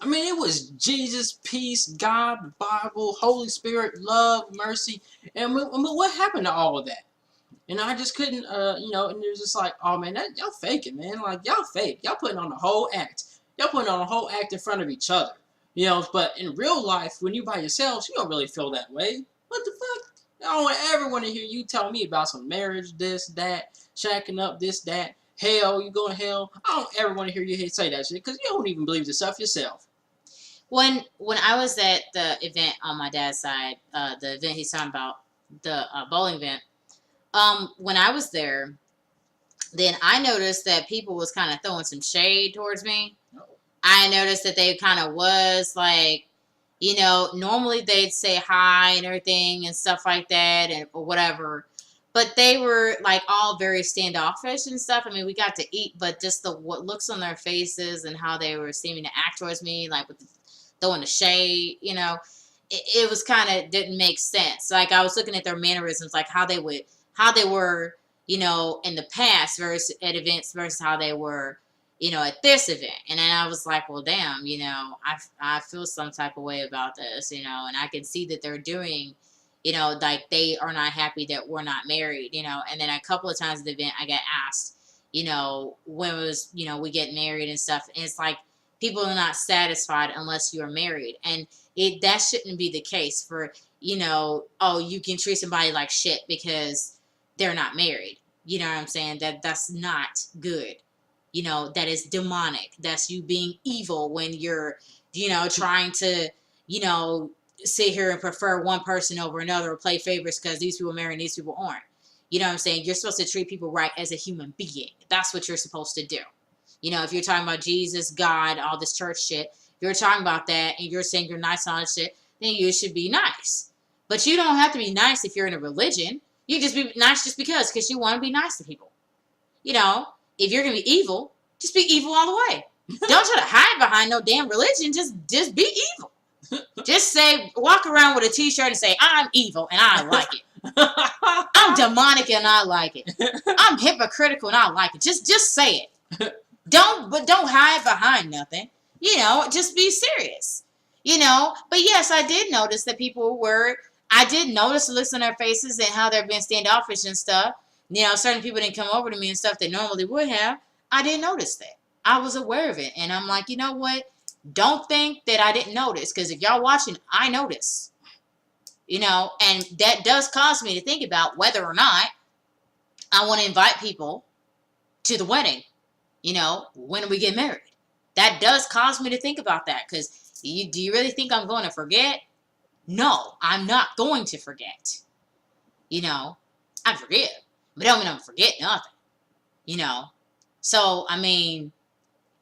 I mean, it was Jesus, peace, God, the Bible, Holy Spirit, love, mercy, and what happened to all of that? And I just couldn't, and it was just like, oh man, y'all faking, man. Like y'all fake. Y'all putting on the whole act. Y'all putting on a whole act in front of each other. But in real life, when you by yourselves, you don't really feel that way. What the fuck? I don't ever want to hear you tell me about some marriage, this, that, shacking up, this, that. Hell, you going to hell. I don't ever want to hear you say that shit because you don't even believe the stuff yourself. When I was at the event on my dad's side, the event he's talking about, the bowling event, when I was there, then I noticed that people was kind of throwing some shade towards me. Oh. I noticed that they kind of was like, normally they'd say hi and everything and stuff like that or whatever. But they were like all very standoffish and stuff. I mean, we got to eat, but just what looks on their faces and how they were seeming to act towards me, like with throwing the shade, it was kind of didn't make sense. Like I was looking at their mannerisms, like how they were, in the past versus at events versus how they were, at this event. And then I was like, well, damn, I feel some type of way about this, and I can see that they're doing, like they are not happy that we're not married, and then a couple of times at the event I got asked, when was, we get married and stuff. And it's like, people are not satisfied unless you're married. And that shouldn't be the case for, oh, you can treat somebody like shit because they're not married. You know what I'm saying? That's not good. That is demonic. That's you being evil when you're, trying to, sit here and prefer one person over another or play favorites because these people are married and these people aren't. You know what I'm saying? You're supposed to treat people right as a human being. That's what you're supposed to do. If you're talking about Jesus, God, all this church shit, if you're talking about that and you're saying you're nice on shit, then you should be nice. But you don't have to be nice if you're in a religion. You just be nice just because you want to be nice to people. If you're going to be evil, just be evil all the way. Don't try to hide behind no damn religion. Just be evil. Just walk around with a t-shirt and say, I'm evil and I like it. I'm demonic and I like it. I'm hypocritical and I like it. Just say it. Don't hide behind nothing. Just be serious. But yes, I did notice that I did notice the looks on their faces and how they're being standoffish and stuff. Certain people didn't come over to me and stuff they normally would have. I didn't notice that. I was aware of it. And I'm like, you know what? Don't think that I didn't notice. Because if y'all watching, I notice. And that does cause me to think about whether or not I want to invite people to the wedding. When we get married. That does cause me to think about that. Because do you really think I'm going to forget? No, I'm not going to forget. I forget. But I don't mean I'm forget nothing. So, I mean,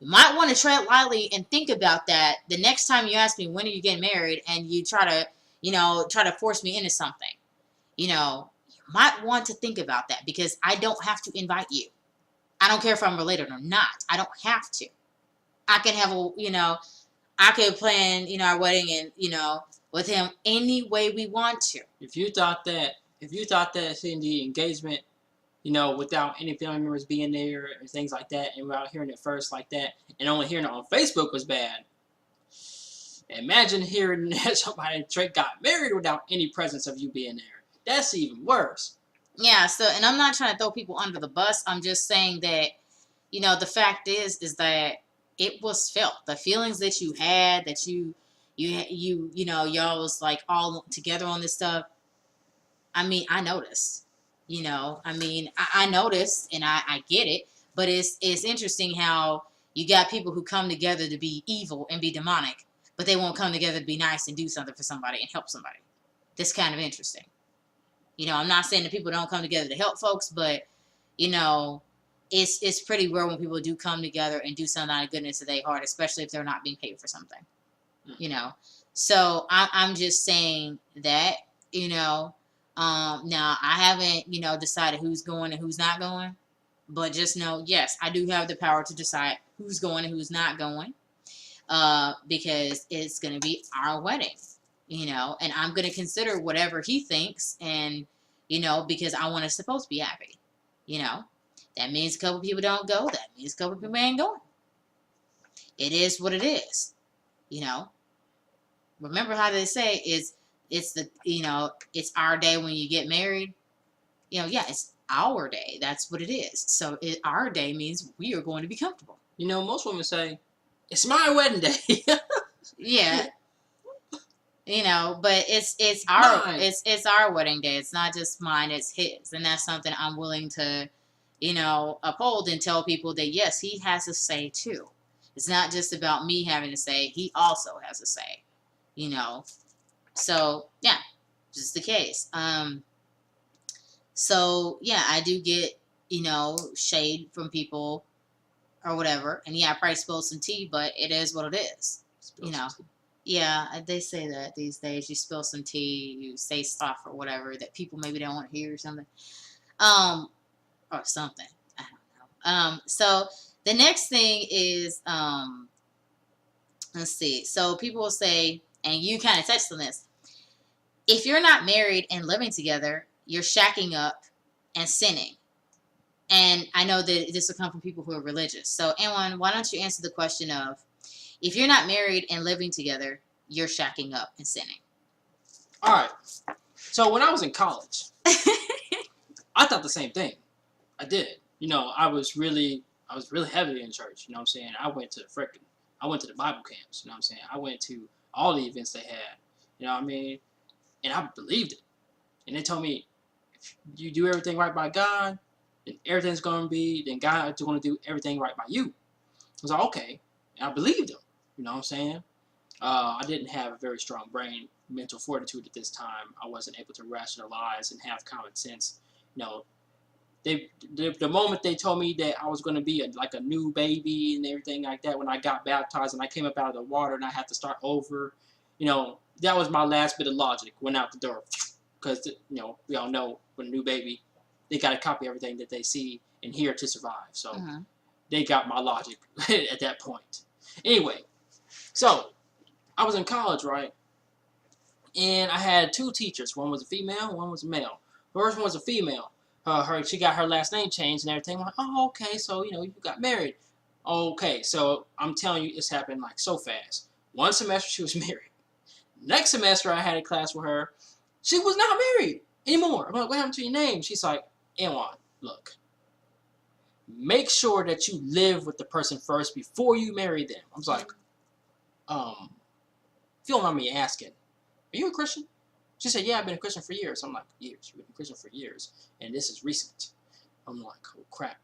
you might want to tread lightly and think about that the next time you ask me, when are you getting married? And you try to force me into something. You might want to think about that because I don't have to invite you. I don't care if I'm related or not. I don't have to. I can have I could plan, our wedding and, with him any way we want to. If you thought that seeing the engagement, without any family members being there and things like that, and without hearing it first like that, and only hearing it on Facebook was bad, imagine hearing that somebody got married without any presence of you being there. That's even worse. Yeah, and I'm not trying to throw people under the bus. I'm just saying that, the fact is that it was felt. The feelings that you had, that y'all was like all together on this stuff. I mean, I noticed. I noticed and I get it, but it's interesting how you got people who come together to be evil and be demonic, but they won't come together to be nice and do something for somebody and help somebody. That's kind of interesting. I'm not saying that people don't come together to help folks, but, it's pretty rare when people do come together and do something out of goodness of their heart, especially if they're not being paid for something, So I'm just saying that, now I haven't, decided who's going and who's not going, but just know, yes, I do have the power to decide who's going and who's not going, because it's going to be our wedding. And I'm going to consider whatever he thinks and, because I want us to both be happy, that means a couple people don't go. That means a couple people ain't going. It is what it is. You know, remember how they say it's the it's our day when you get married. Yeah, it's our day. That's what it is. So our day means we are going to be comfortable. Most women say, "It's my wedding day." Yeah. But it's our Mine. it's our wedding day. It's not just mine, it's his. And that's something I'm willing to, uphold and tell people that yes, he has a say too. It's not just about me having to say, he also has a say. So yeah, just the case. So yeah, I do get, shade from people or whatever. And yeah, I probably spilled some tea, but it is what it is. Yeah, they say that these days. You spill some tea, you say stuff or whatever that people maybe don't want to hear or something. Or something. I don't know. So the next thing is, let's see. So people will say, and you kind of touched on this, if you're not married and living together, you're shacking up and sinning. And I know that this will come from people who are religious. So, Anwan, why don't you answer the question of, if you're not married and living together, you're shacking up and sinning. All right. So when I was in college, I thought the same thing. I did. I was really heavily in church. You know what I'm saying? I went to the Bible camps. You know what I'm saying? I went to all the events they had. You know what I mean? And I believed it. And they told me, if you do everything right by God, then then God's going to do everything right by you. I was like, okay. And I believed them. You know what I'm saying? I didn't have a very strong mental fortitude at this time. I wasn't able to rationalize and have common sense. The moment they told me that I was going to be like a new baby and everything like that, when I got baptized and I came up out of the water and I had to start over, that was my last bit of logic. Went out the door. Because, we all know when a new baby, they got to copy everything that they see and hear to survive. So they got my logic at that point. Anyway, so I was in college, right? And I had two teachers. One was a female, one was a male. The first one was a female. She got her last name changed and everything. I'm like, oh, okay, so, you got married. Okay, so I'm telling you, it's happened like so fast. One semester, she was married. Next semester, I had a class with her. She was not married anymore. I'm like, what happened to your name? She's like, Anwan, look. Make sure that you live with the person first before you marry them. I was like, if you don't mind me asking, are you a Christian? She said, yeah, I've been a Christian for years. I'm like, years? You've been a Christian for years. And this is recent. I'm like, oh, crap.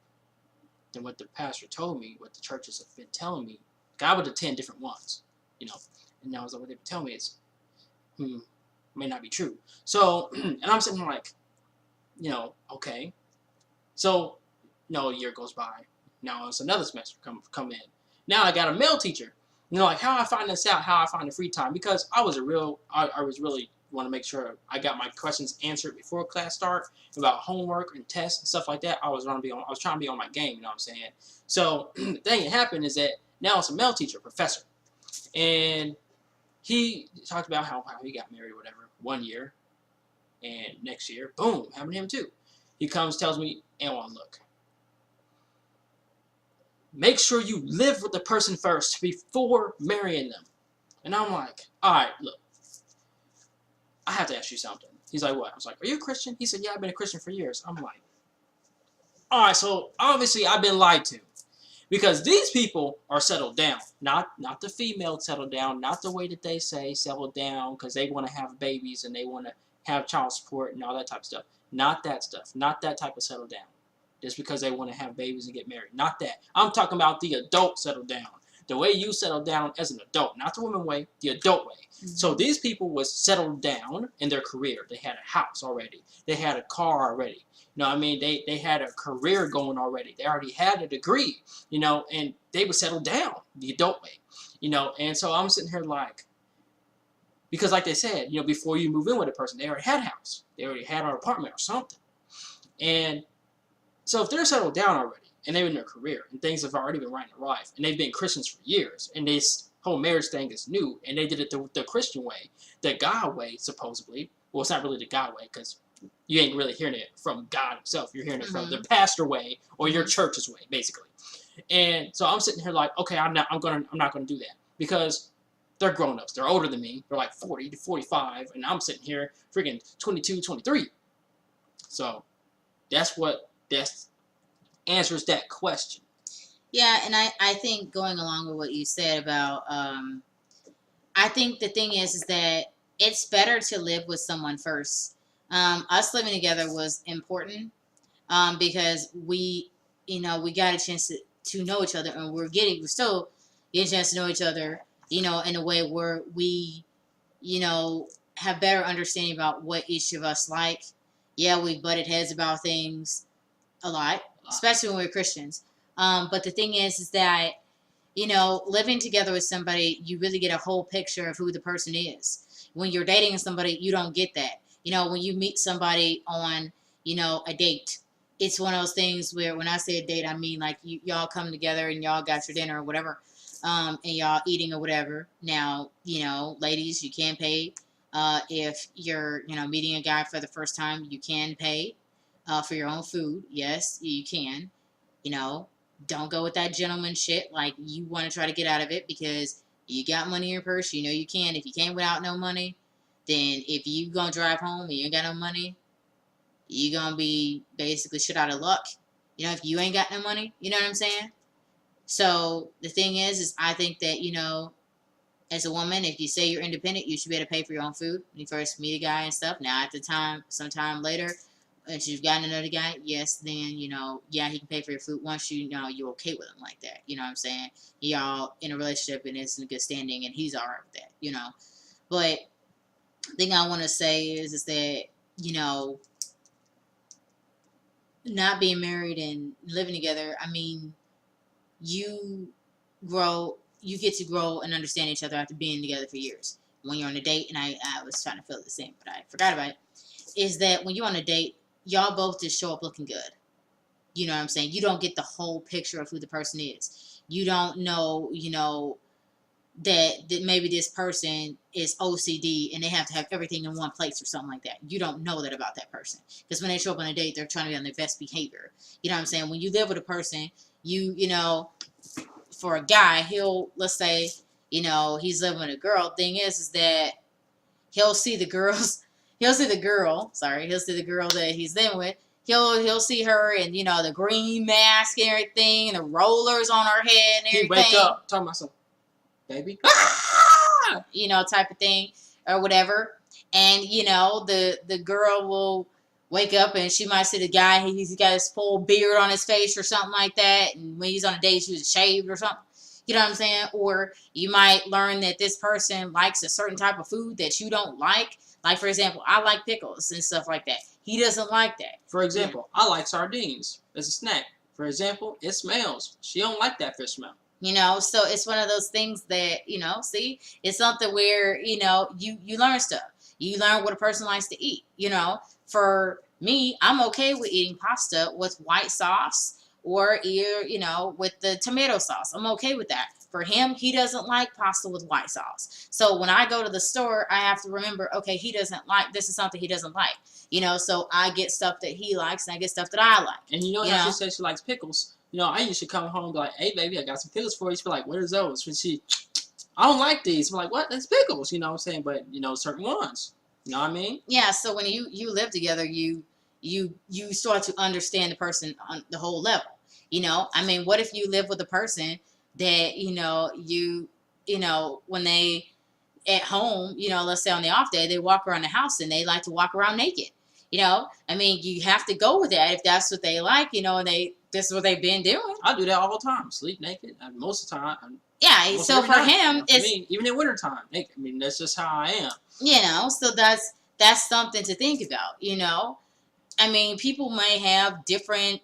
Then what the pastor told me, what the churches have been telling me, I would attend different ones, And I was like, what they've been telling me is, may not be true. So, and I'm sitting here like, okay. So, a year goes by. Now it's another semester come in. Now I got a male teacher. Like how I find this out, how I find the free time, because I was really want to make sure I got my questions answered before class start about homework and tests and stuff like that. I was trying to be on my game. You know what I'm saying? So the thing that happened is that now it's a male teacher, professor, and he talked about how he got married or whatever 1 year, and next year, boom, happened to him too. He comes, tells me, Anwan, look. Make sure you live with the person first before marrying them. And I'm like, all right, look. I have to ask you something. He's like, what? I was like, are you a Christian? He said, yeah, I've been a Christian for years. I'm like, all right, so obviously I've been lied to. Because these people are settled down. Not the female settled down. Not the way that they say settled down because they want to have babies and they want to have child support and all that type of stuff. Not that stuff. Not that type of settle down. Just because they want to have babies and get married. Not that. I'm talking about the adult settle down. The way you settle down as an adult. Not the woman way, the adult way. Mm-hmm. So these people was settled down in their career. They had a house already. They had a car already. You know what I mean? They had a career going already. They already had a degree, and they would settle down the adult way, And so I'm sitting here like, because like they said, before you move in with a person, they already had a house. They already had an apartment or something. And so if they're settled down already, and they're in their career, and things have already been right in their life, and they've been Christians for years, and this whole marriage thing is new, and they did it the Christian way, the God way, supposedly. Well, it's not really the God way, because you ain't really hearing it from God himself. You're hearing it from the pastor way or your church's way, basically. And so I'm sitting here like, okay, I'm not gonna do that, because they're grown-ups. They're older than me. They're like 40 to 45, and I'm sitting here freaking 22, 23. So that's answers that question. Yeah, and I think going along with what you said about, I think the thing is that it's better to live with someone first. Us living together was important because we got a chance to know each other, and we're still getting a chance to know each other, in a way where we, have better understanding about what each of us like. Yeah, we butted heads about things a lot, especially when we're Christians. But the thing is that, living together with somebody, you really get a whole picture of who the person is. When you're dating somebody, you don't get that. When you meet somebody on, a date, it's one of those things where when I say a date, I mean like y'all come together and y'all got your dinner or whatever, and y'all eating or whatever. Now, ladies, you can pay. If you're, meeting a guy for the first time, you can pay for your own food. Yes, you can. Don't go with that gentleman shit. Like, you want to try to get out of it because you got money in your purse. You can. If you came without no money, then if you gonna drive home and you ain't got no money, you gonna be basically shit out of luck. If you ain't got no money, you know what I'm saying? So the thing is I think that, as a woman, if you say you're independent, you should be able to pay for your own food when you first meet a guy and stuff. Now, at the time, sometime later, once you've gotten to know the guy, yes, then, yeah, he can pay for your food once you're okay with him like that. You know what I'm saying? Y'all in a relationship and it's in good standing and he's all right with that, But the thing I want to say is that, not being married and living together, I mean, you get to grow and understand each other after being together for years. When you're on a date, and I was trying to feel the same, but I forgot about it, is that when you're on a date, y'all both just show up looking good. You know what I'm saying? You don't get the whole picture of who the person is. You don't know, that maybe this person is OCD and they have to have everything in one place or something like that. You don't know that about that person. Because when they show up on a date, they're trying to be on their best behavior. You know what I'm saying? When you live with a person, for a guy, let's say, he's living with a girl. Thing is that he'll see the girl that he's living with. He'll see her and, the green mask and everything and the rollers on her head and everything. He wake up, talking about some baby. Type of thing or whatever. And, the girl will wake up and she might see the guy, he's got his full beard on his face or something like that. And when he's on a date, he was shaved or something. You know what I'm saying? Or you might learn that this person likes a certain type of food that you don't like. Like, for example, I like pickles and stuff like that. He doesn't like that. For example, I like sardines as a snack. For example, it smells. She don't like that fish smell. So it's one of those things that, see, it's something where, you learn stuff. You learn what a person likes to eat. For me, I'm okay with eating pasta with white sauce or either, with the tomato sauce. I'm okay with that. For him, he doesn't like pasta with white sauce. So when I go to the store, I have to remember, okay, this is something he doesn't like. So I get stuff that he likes and I get stuff that I like. And how she says she likes pickles. I used to come home and be like, hey, baby, I got some pickles for you. She'd be like, what are those? When I don't like these. I'm like, what? That's pickles. You know what I'm saying? But, certain ones. You know what I mean? Yeah, so when you live together, you start to understand the person on the whole level. I mean, what if you live with a person that, when they at home, let's say on the off day, they walk around the house and they like to walk around naked. I mean, you have to go with that if that's what they like, and this is what they've been doing. I do that all the time. Sleep naked. Most of the time. Yeah, so for him, it's even in wintertime. I mean, that's just how I am. So that's something to think about. I mean, people may have different,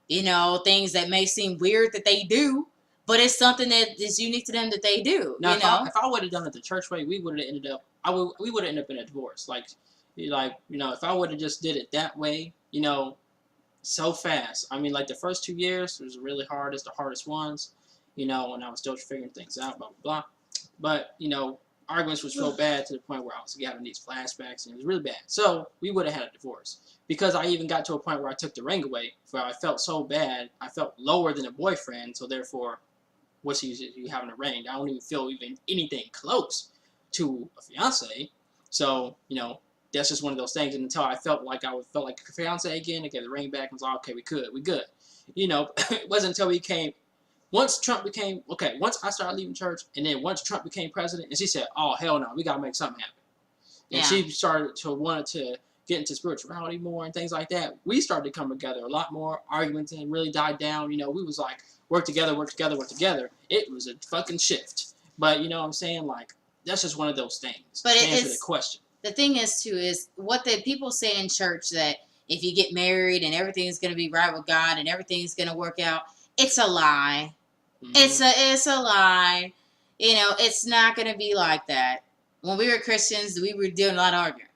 things that may seem weird that they do, but it's something that is unique to them that they do. Now, if I would have done it the church way, we would have ended up. We would have ended up in a divorce. If I would have just did it that way, so fast. I mean, like the first 2 years was really hard. It's the hardest ones, when I was still figuring things out, blah, blah, blah. But, arguments was so bad to the point where I was having these flashbacks, and it was really bad. So we would have had a divorce. Because I even got to a point where I took the ring away, where I felt so bad. I felt lower than a boyfriend, so therefore, what's you having a ring? I don't even feel even anything close to a fiance. So, you know, that's just one of those things. And until I felt like felt like a fiance again, I get the ring back and was like, okay, we good. You know, it wasn't until once I started leaving church, and then once Trump became president, and she said, oh, hell no, we got to make something happen. And she started to wanted to get into spirituality more and things like that. We started to come together a lot more. Arguments and really died down. You know, we was like, work together. It was a fucking shift. But, you know what I'm saying? Like, that's just one of those things. But to answer the question. The thing is, too, is what the people say in church, that if you get married and everything's going to be right with God and everything's going to work out, it's a lie. Mm-hmm. It's a lie. You know, it's not going to be like that. When we were Christians, we were doing a lot of arguing.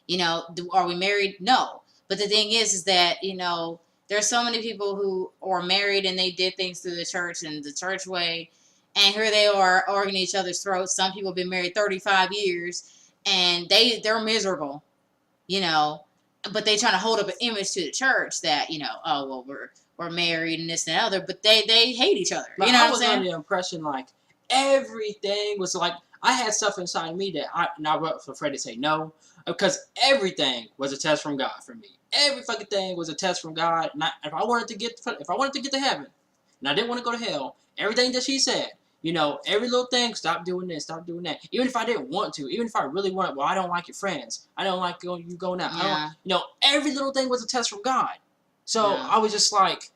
You know, are we married? No. But the thing is that, you know, there's so many people who are married and they did things through the church and the church way, and here they are arguing each other's throats. Some people have been married 35 years, and they're miserable, you know, but they trying to hold up an image to the church that, you know, oh, well, we're married and this and that other, but they hate each other. But you know I what I'm was saying? under the impression, like, everything was like, I had stuff inside me that I was afraid to say no, because everything was a test from God for me. Every fucking thing was a test from God. And if I wanted to get to heaven, and I didn't want to go to hell, everything that she said, you know, every little thing, stop doing this, stop doing that. Even if I didn't want to, even if I really wanted, well, I don't like your friends, I don't like you going out. Yeah. You know, every little thing was a test from God. So I was just like,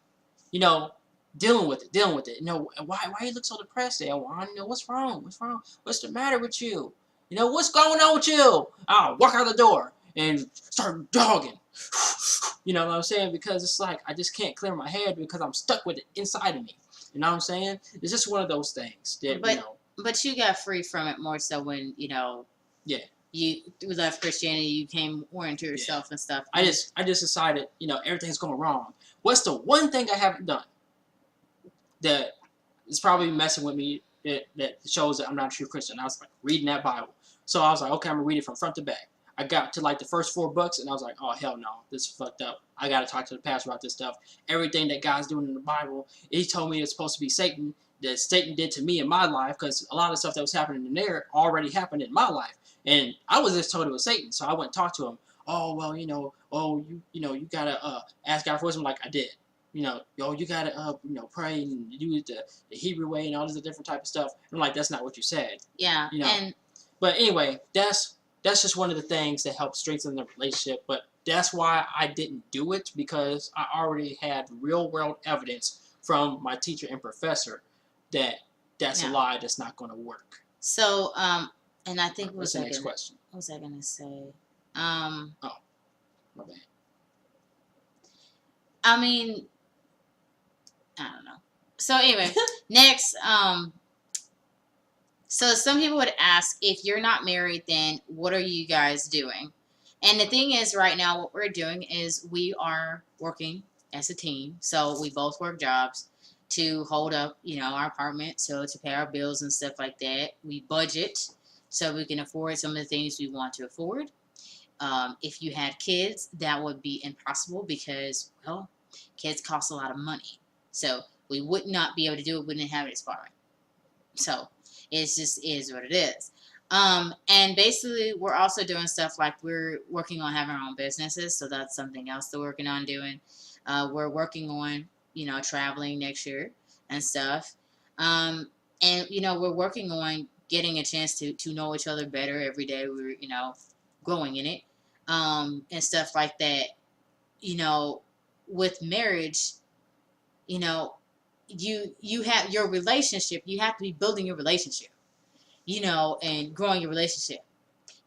you know, dealing with it. You know, why you look so depressed there? Well, you know, what's wrong? What's the matter with you? You know, what's going on with you? I'll walk out the door and start jogging. You know what I'm saying? Because it's like, I just can't clear my head because I'm stuck with it inside of me. You know what I'm saying? It's just one of those things that, you know. But you got free from it more so when, you know. Yeah. You left Christianity, you came more into yourself and stuff. I just decided, you know, everything's going wrong. What's the one thing I haven't done that is probably messing with me that shows that I'm not a true Christian? I was like, reading that Bible. So I was like, okay, I'm going to read it from front to back. I got to like the first 4 books and I was like, oh, hell no, this is fucked up. I got to talk to the pastor about this stuff. Everything that God's doing in the Bible, he told me it's supposed to be Satan, that Satan did to me in my life, because a lot of stuff that was happening in there already happened in my life. And I was just told it was Satan. So I went and talked to him. Oh, well, you know, you got to ask God for wisdom like I did. You know, you got to, you know, pray and use the Hebrew way and all this different type of stuff. And I'm like, that's not what you said. Yeah. You know? But anyway, that's just one of the things that helps strengthen the relationship. But that's why I didn't do it, because I already had real world evidence from my teacher and professor that that's a lie, that's not going to work. So, and I think what's the next question? What was I going to say? Oh, my bad. I mean, I don't know. So anyway, next, so some people would ask, if you're not married, then what are you guys doing? And the thing is, right now, what we're doing is we are working as a team. So we both work jobs to hold up, you know, our apartment, so to pay our bills and stuff like that. We budget so we can afford some of the things we want to afford. If you had kids, that would be impossible because, well, kids cost a lot of money. So we would not be able to do it. We didn't have it expiring. So it just is what it is. And basically, we're also doing stuff like we're working on having our own businesses. So that's something else that we're working on doing. We're working on, you know, traveling next year and stuff. And, you know, we're working on getting a chance to know each other better every day. We're, you know, growing in it. And stuff like that. You know, with marriage, you know, you have your relationship, you have to be building your relationship, you know, and growing your relationship.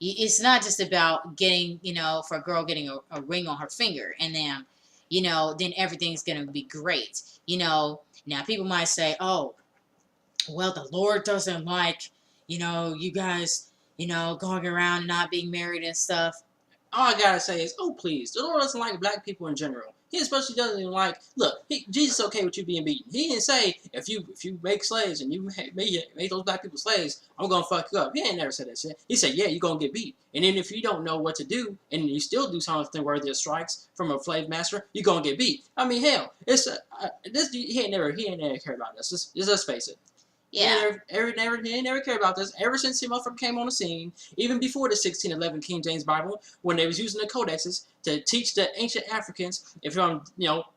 It's not just about getting, you know, for a girl getting a ring on her finger and then, you know, then everything's going to be great. You know, now people might say, oh, well, the Lord doesn't like, you know, you guys, you know, going around and not being married and stuff. All I gotta say is, oh please, the Lord doesn't like black people in general. He especially doesn't even like, look, Jesus is okay with you being beaten. He didn't say, if you make slaves and you make those black people slaves, I'm gonna fuck you up. He ain't never said that shit. He said, yeah, you're gonna get beat. And then if you don't know what to do, and you still do something worthy of strikes from a slave master, you're gonna get beat. I mean, hell, he ain't never cared about this. Let's face it. Yeah. He ain't never cared about this. Ever since he motherfucker came on the scene, even before the 1611 King James Bible, when they was using the codexes to teach the ancient Africans, if from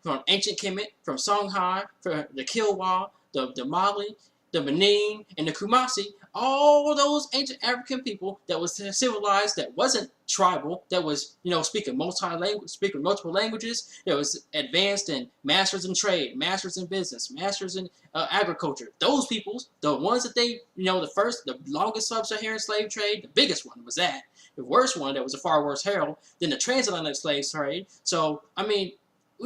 from ancient Kemet, from Songhai, from the Kilwa, the Mali, the Benin, and the Kumasi, all those ancient African people that was civilized, that wasn't tribal, that was speaking multiple languages, that was advanced in masters in trade, masters in business, masters in agriculture. Those peoples, the ones that they, the longest sub-Saharan slave trade, the biggest one was that. The worst one that was a far worse herald than the transatlantic slave trade. So, I mean,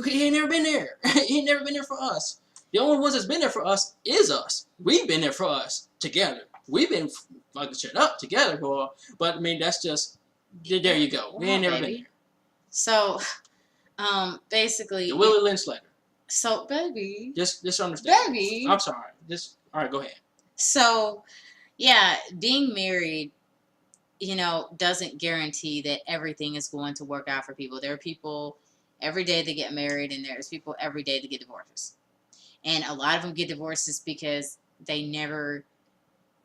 he ain't never been there. He ain't never been there for us. The only ones that's been there for us is us. We've been there for us together. We've been fucking shit up together, boy. But, I mean, that's just, there you go. We ain't never been there. So, basically. The Willie Lynch letter. So, baby. Just understand. Baby. I'm sorry. All right, go ahead. So, yeah, being married, doesn't guarantee that everything is going to work out for people. There are people every day that get married, and there's people every day that get divorces. And a lot of them get divorces because they never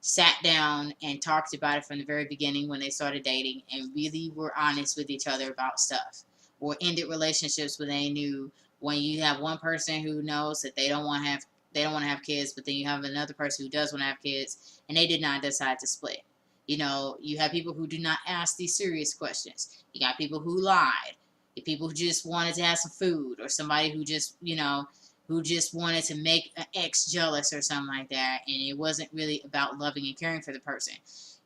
sat down and talked about it from the very beginning when they started dating and really were honest with each other about stuff, or ended relationships when they knew. When you have one person who knows that they don't want to have kids, but then you have another person who does want to have kids, and they did not decide to split. You have people who do not ask these serious questions. You got people who lied. You people who just wanted to have some food, or somebody who just wanted to make an ex jealous or something like that, and it wasn't really about loving and caring for the person.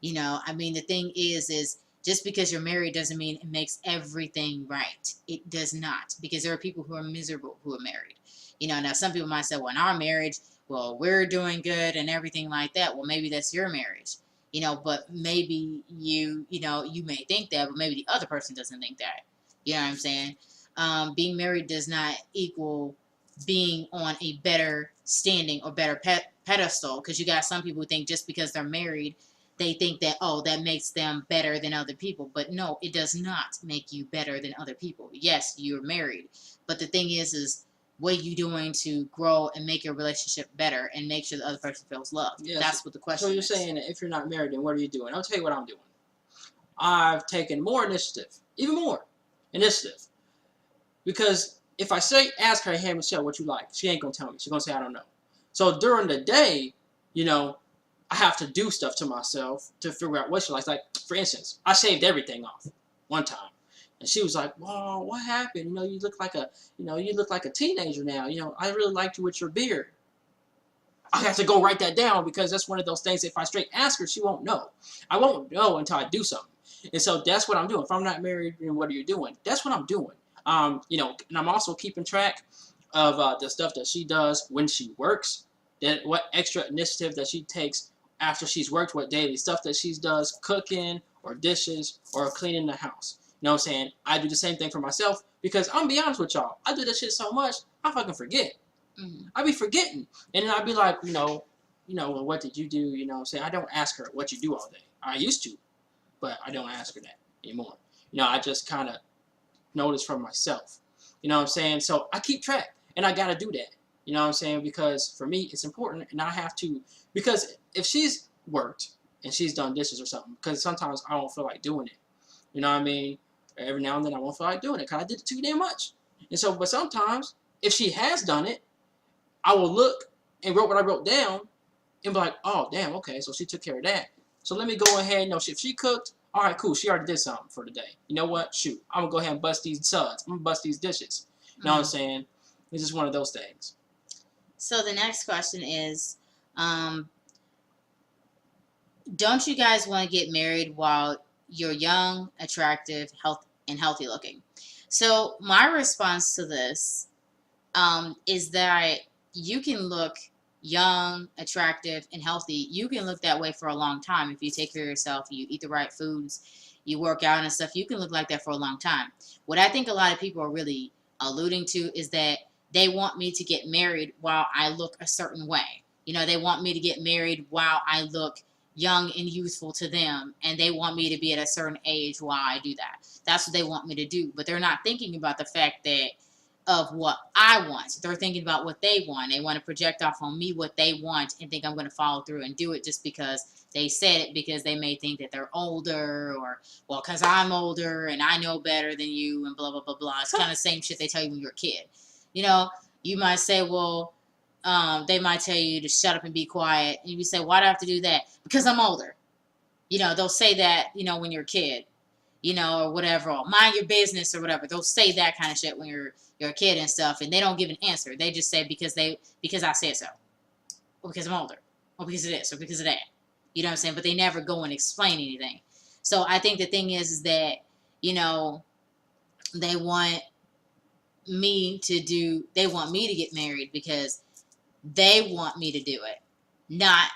The thing is just because you're married doesn't mean it makes everything right. It does not, because there are people who are miserable who are married. Now some people might say, well, in our marriage, well, we're doing good and everything like that. Well, maybe that's your marriage, but maybe you may think that, but maybe the other person doesn't think that. You know what I'm saying? Being married does not equal being on a better standing or better pedestal, because you got some people who think just because they're married, they think that, that makes them better than other people. But no, it does not make you better than other people. Yes, you're married, but the thing is what are you doing to grow and make your relationship better and make sure the other person feels loved? Yes. That's what the question is. So you're saying that if you're not married, then what are you doing? I'll tell you what I'm doing. I've taken more initiative, even more initiative, because if I ask her, hey, Michelle, what you like? She ain't going to tell me. She's going to say, I don't know. So during the day, I have to do stuff to myself to figure out what she likes. Like, for instance, I shaved everything off one time. And she was like, whoa, what happened? You look like a teenager now. I really liked you with your beard. I have to go write that down, because that's one of those things, if I straight ask her, she won't know. I won't know until I do something. And so that's what I'm doing. If I'm not married, then what are you doing? That's what I'm doing. And I'm also keeping track of the stuff that she does when she works, what extra initiative that she takes after she's worked, what daily stuff that she does, cooking or dishes or cleaning the house. You know what I'm saying? I do the same thing for myself, because I'm gonna be honest with y'all, I do this shit so much, I fucking forget. Mm-hmm. I be forgetting. And then I be like, well, what did you do? You know what I'm saying? I don't ask her what you do all day. I used to, but I don't ask her that anymore. I just kind of notice for myself. You know what I'm saying? So I keep track, and I gotta do that. You know what I'm saying? Because for me, it's important, and I have to, because if she's worked and she's done dishes or something, because sometimes I don't feel like doing it. You know what I mean? Every now and then I won't feel like doing it, because I did it too damn much. And so, but sometimes, if she has done it, I will look and wrote what I wrote down and be like, oh, damn, okay, so she took care of that. So let me go ahead, if she cooked, all right, cool, she already did something for the day. You know what? Shoot, I'm going to go ahead and bust these suds. I'm going to bust these dishes. You know what I'm saying? It's just one of those things. So the next question is, don't you guys want to get married while you're young, attractive, healthy looking? So my response to this is that you can look young, attractive, and healthy. You can look that way for a long time if you take care of yourself, you eat the right foods, you work out and stuff. You can look like that for a long time. What I think a lot of people are really alluding to is that they want me to get married while I look a certain way. They want me to get married while I look young and youthful to them, and they want me to be at a certain age while I do that. That's what they want me to do, but they're not thinking about the fact that of what I want. They're thinking about what they want. They want to project off on me what they want and think I'm going to follow through and do it just because they said it, because they may think that they're older, or, well, because I'm older and I know better than you, and blah, blah, blah, blah. It's kind of the same shit they tell you when you're a kid. You know, you might say, well, they might tell you to shut up and be quiet. And you say, why do I have to do that? Because I'm older. You know, they'll say that, you know, when you're a kid, you know, or whatever, or mind your business or whatever. They'll say that kind of shit when you're a kid and stuff, and they don't give an answer. They just say because I said so, or because I'm older, or because of this, or because of that. You know what I'm saying? But they never go and explain anything. So I think the thing is that, you know, they want me to get married because they want me to do it, not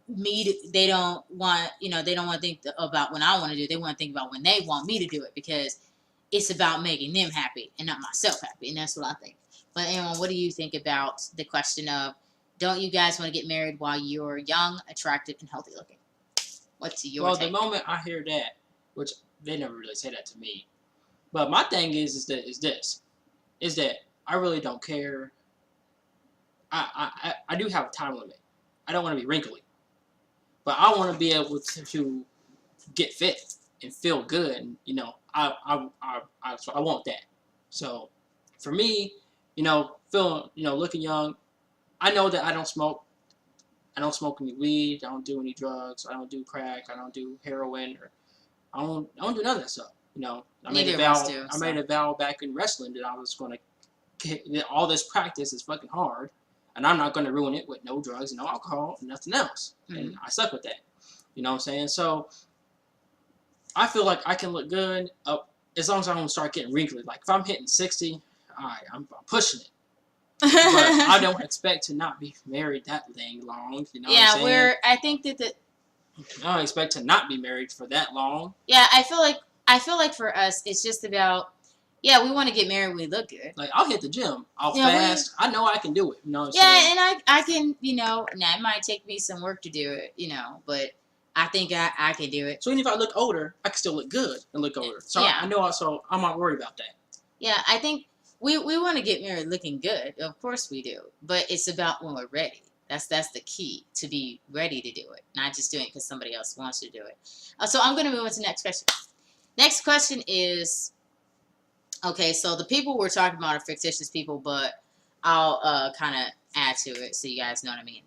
me to, they don't want to think about when I want to do it. They want to think about when they want me to do it, because it's about making them happy and not myself happy. And that's what I think. But anyway, what do you think about the question of, don't you guys want to get married while you're young, attractive, and healthy looking? What's your take? The moment I hear that, which they never really say that to me, but my thing is that I really don't care. I do have a time limit. I don't want to be wrinkly, but I want to be able to get fit and feel good. And, you know, I want that. So for me, you know, looking young, I know that I don't smoke. I don't smoke any weed. I don't do any drugs. I don't do crack. I don't do heroin. Or I don't do none of that stuff. You know, I made a vow back in wrestling that I was going to all this practice is fucking hard, and I'm not going to ruin it with no drugs and no alcohol and nothing else. Mm-hmm. And I stuck with that. You know what I'm saying? So I feel like I can look good as long as I don't start getting wrinkly. Like if I'm hitting 60, all right, I'm pushing it. But I don't expect to not be married that long. You know what I'm saying? I think that I don't expect to not be married for that long. Yeah, I feel like for us, it's just about, yeah, we want to get married when we look good. Like, I'll hit the gym. I'll fast. I know I can do it. You know what I'm saying? Yeah, and I can, you know, now it might take me some work to do it, you know, but I think I can do it. So even if I look older, I can still look good and look older. So yeah. I know, so I'm not worried about that. Yeah, I think we want to get married looking good. Of course we do. But it's about when we're ready. That's the key, to be ready to do it. Not just doing it because somebody else wants to do it. So I'm going to move on to the next question. Next question is, okay, so the people we're talking about are fictitious people, but I'll kind of add to it so you guys know what I mean.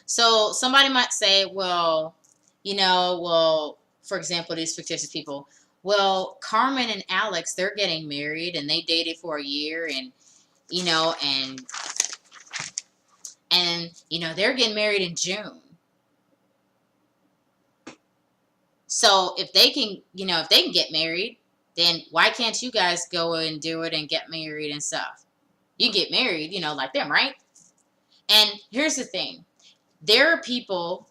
So somebody might say, well, you know, well, for example, these fictitious people, well, Carmen and Alex, they're getting married and they dated for a year, and, you know, and you know, they're getting married in June. So if they can, you know, if they can get married, then why can't you guys go and do it and get married and stuff? You get married, you know, like them, right? And here's the thing. There are people